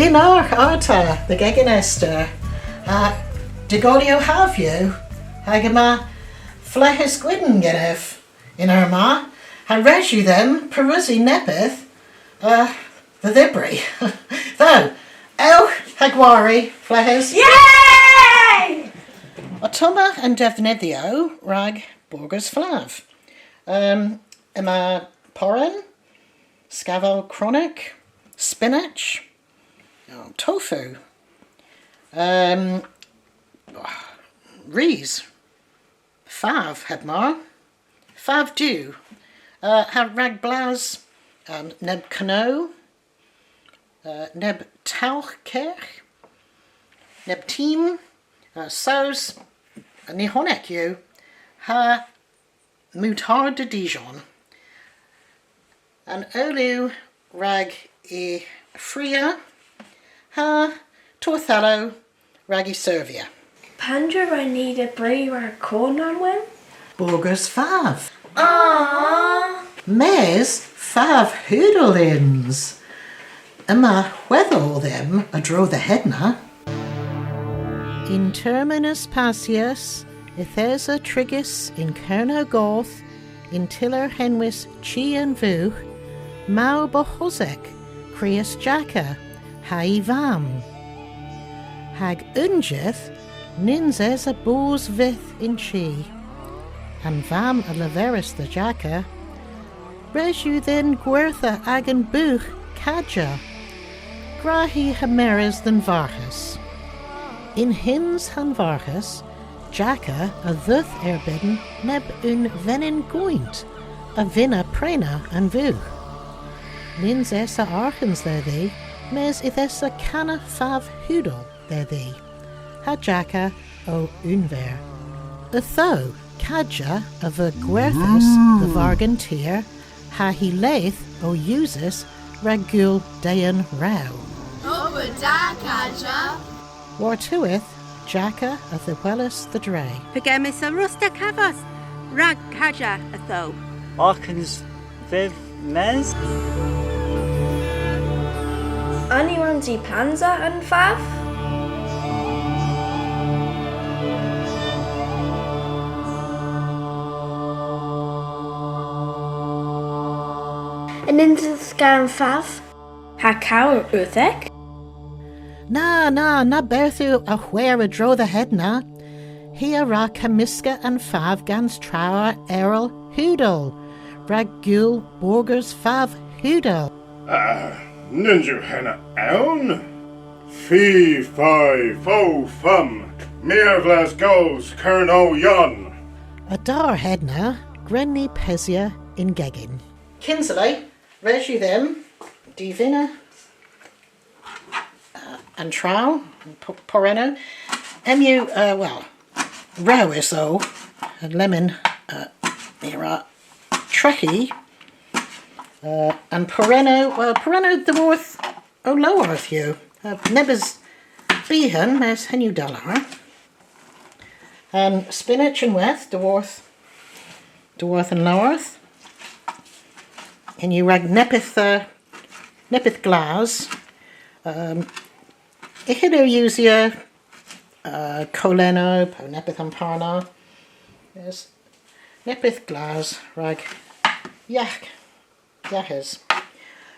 Dinar arta, the gegenester. Digolio have you? Hagama flehis gwydden genef in Irma. Han regu them perusi nepeth. The dhibri. Though, hagwari flehis. Yay! Otoma and defnithio rag borgers flav. Emma poren, scavel chronic, spinach, tofu, rees, fav hebmar, fav dew, have rag blaz, neb cano, neb tauchkerch, neb team, saus, nihonek you, ha moutarde de Dijon, and olu rag e fria, ha torthello ragi servia. Pandra I need a brie or corn on one. Borgers fav. Aww. Mes fav hoodlins. Emma whether them a draw the headna. In terminus pasius, Ithesa trigis in kerno goth, in tiller henwis chi and vuch, mau bohosek, creus jacka, haivam. Hag ungeth, ninzes a boos vith in chi, and vam a leveris the jacka, resu then guertha agan buch kaja, grahi hameres than varhas. In hins han varhas, jacka a thuth erbidden neb un venin goint, a vinna prena and vuch. Nins essa archens there thee, mes ithessa canna fav hudel there thee. Ha jacka o unver. Atho kaja of a guerthus the vargantier, ha he laith o usus ragul dean rau. Obada kaja. Wartuith jacka of the wellus the dray. Pegamis a rusta cavos, rag kaja atho. Arkens viv mes. Anyone see Panza and Fav? And into the scan Fav? Hakau Uthek? Na berthu a where a draw the head na. Here ra kamiska and fav gans trower errol hudel. Ragul borgers fav hudel. Ninju henna eln? Fee fi fo fum. Mere Glasgow's Kerno yon. A dar head na. Grenny pesia in geggin. Kinsley, resu them. Divina. And trow, poreno. Emu, row is so, and lemon, trekkie, and poreno the worth o lowerth you. Nebbers behan, mes henu dollar. And spinach and weth, the worth and lowerth. And you rag nepith glass. Ihido usia coleno, po nepith amparna. Yes. Nepith glas, rag yahas.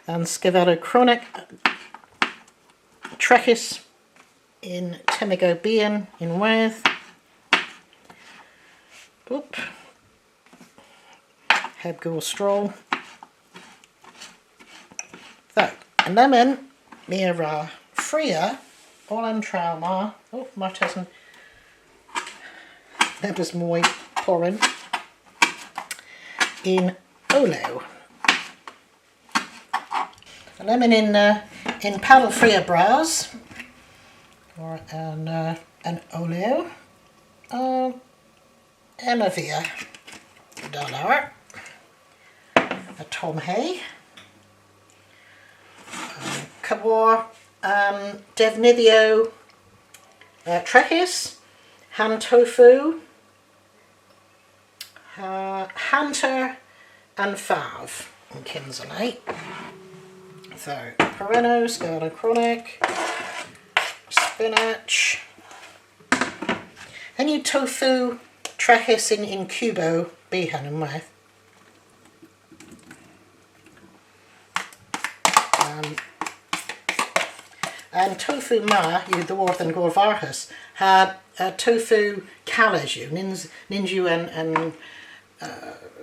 And scavello chronic trechis in temigo bean in Weth. Oop. Hebgul stroll. So, and lemon, mira fria. All in trauma. Oh, Martesson. That was moi pouring in Olo. A lemon in paddle fria browse or an Olo. Emavia dollar. A Tom Hay. Cabor. Devnithio trechis, han tofu, Hunter and Fav in Kinsley. So perenno, scarlet chronic, spinach. And you tofu trachis in cubo behan yn waith. And tofu ma yw ddwrdd yn gorfarhus ha tofu calage yw ninju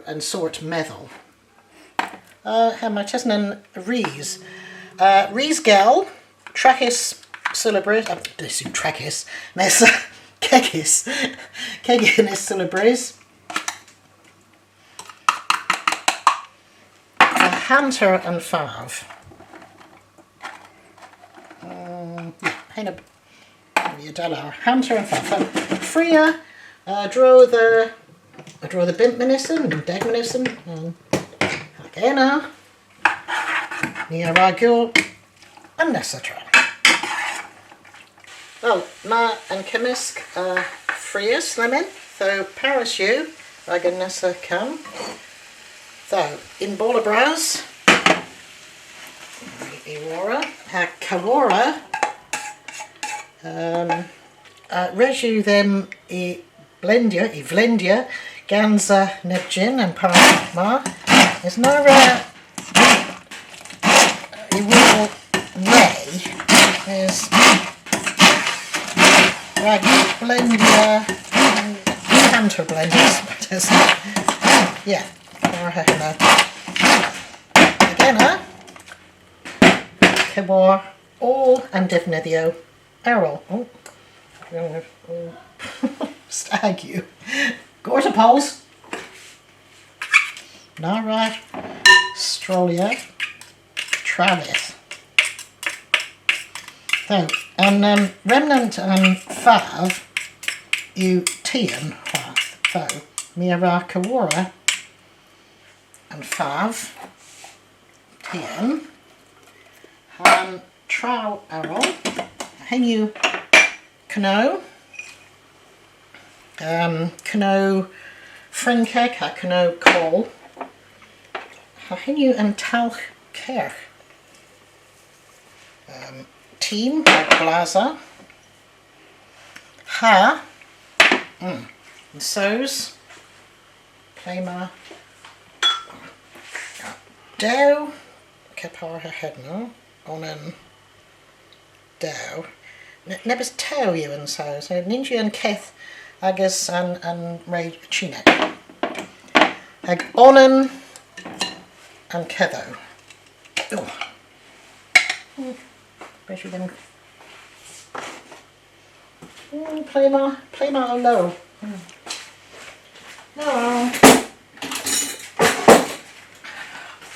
and sort meddwl. Hema chesn yn rhys. Rhys gel, trachis syllabris, this yw trachis, nes kegis, kegin is syllabris. Hanter and fav. Hena Hunter and fav. Freya draw the bimpminison and degminison and Hagena Nia Ragul and Nessatra. Well, Ma and Kemisk Freya Slimin, though Parashu Ragan Nessa Cam. So in Bolabras Iwara Kawara Reju them I Vlendia Ganza Nebjin and Parma is no I will May is Rag Blendia Canter Blenders, but it's yeah. Again, Kibor, all and Divnidio, Errol. Oh, stag you. Gortapoles, Nara, Strolia, Travis. So, and remnant and fav, you Tian, so, Mira Kawara. And fav, Tian, Trow Errol, Henu Cano, Cano Frinkek, Cano Call, Henu and Talch Kerch, Team Blaza, Ha, and So's, Plema. Dow, Kapar her head now, on an Dow. Nebus Tau you and so Ninja and Keth Agus and Raid Chinek. Ag Onan and Ketho. Oh. Where's you then? Play my low. No.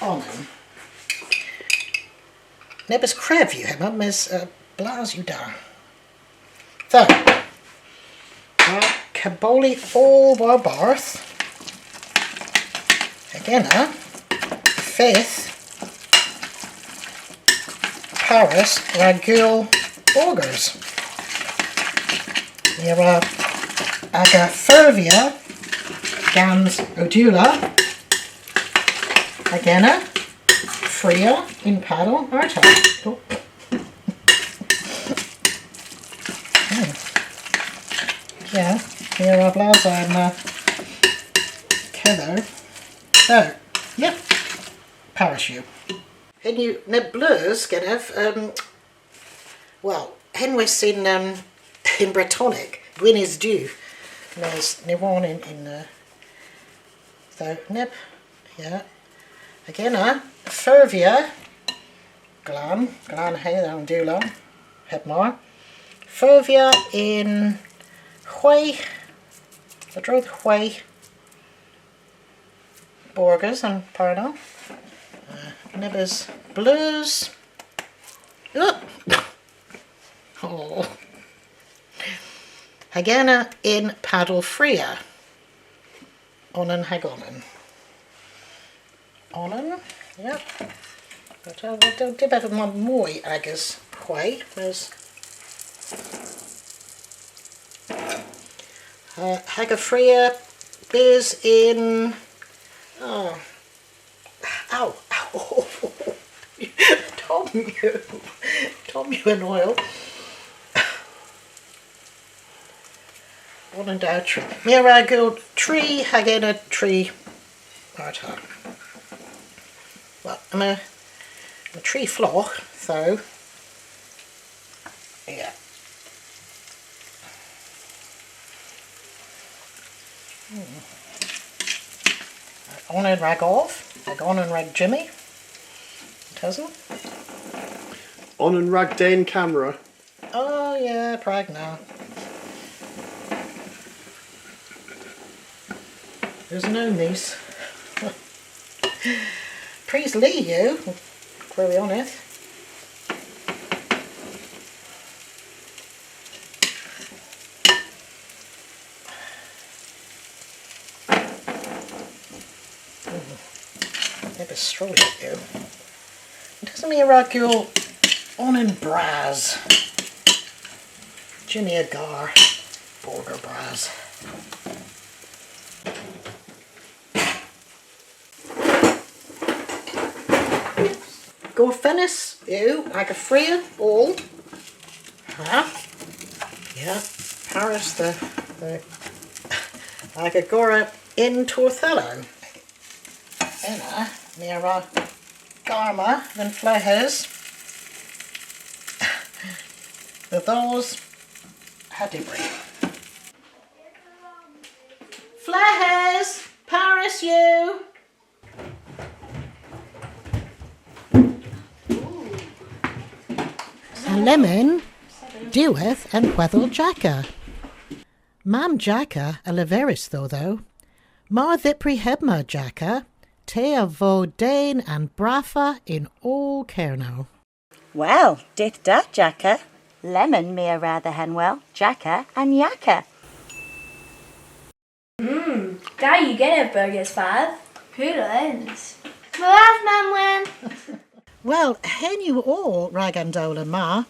Onan. Nebus Krev you him, Miss Blas you dar. So, Kaboli all war barth. Again, Faith, Paris, Ragul, Augurs. Nera Agafervia, Gans Odula. Again, Freya in paddle, Arta. Oh. Yeah, here are Blaza and Kether. So, yeah, parachute. And you, Nebleus, can have, well, Henwis in Bretonic, Gwyn is due. There's Newan in so, Neb, yeah. Again, Fervia, Glan Hay, and Dula, Hebmar. Fervia in Hui, the Droth Hui, Borges and Parnell. Nebus Blues. Oh. Hagana in Paddle Freya. Onan Hagonan. Onan, yep. But I'll do better than more Agus Hui. There's Hagafreya Biz in Tom you. Tom you and oil. One and out tree. Here I go tree again a tree. Right on. Well, I'm a tree floor, so yeah. On and rag off. Rag on and rag Jimmy. Tuzzle. On and rag Dane camera. Oh yeah, prag now. There's no niece. Please Lee you. Query on it. Maybe stroll at you. It doesn't mean like you're on in Braz. Jimmy Agar. Border Braz. Go finish you like a free all. Huh? Yeah. Paris the like a Gora in Torthello. Enna, Mira, Garma, then Flehes. The those Hadibri. Flehes, Paris you. A lemon doeth and whethel Jacka. Mam Jacka a leveris though. Mar thipri hebma Jacka. Tea vo Dane and Braffa in all Kerno. Well, dit dat, Jacka. Lemon me rather henwell, Jacka and Yakka. Daar you get it, burgers, Fav. Poodles. Well, Mam win. Well, hen you all, Ragandola Ma.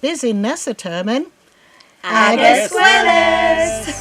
Busy Nessa Termin. Agus Squillers.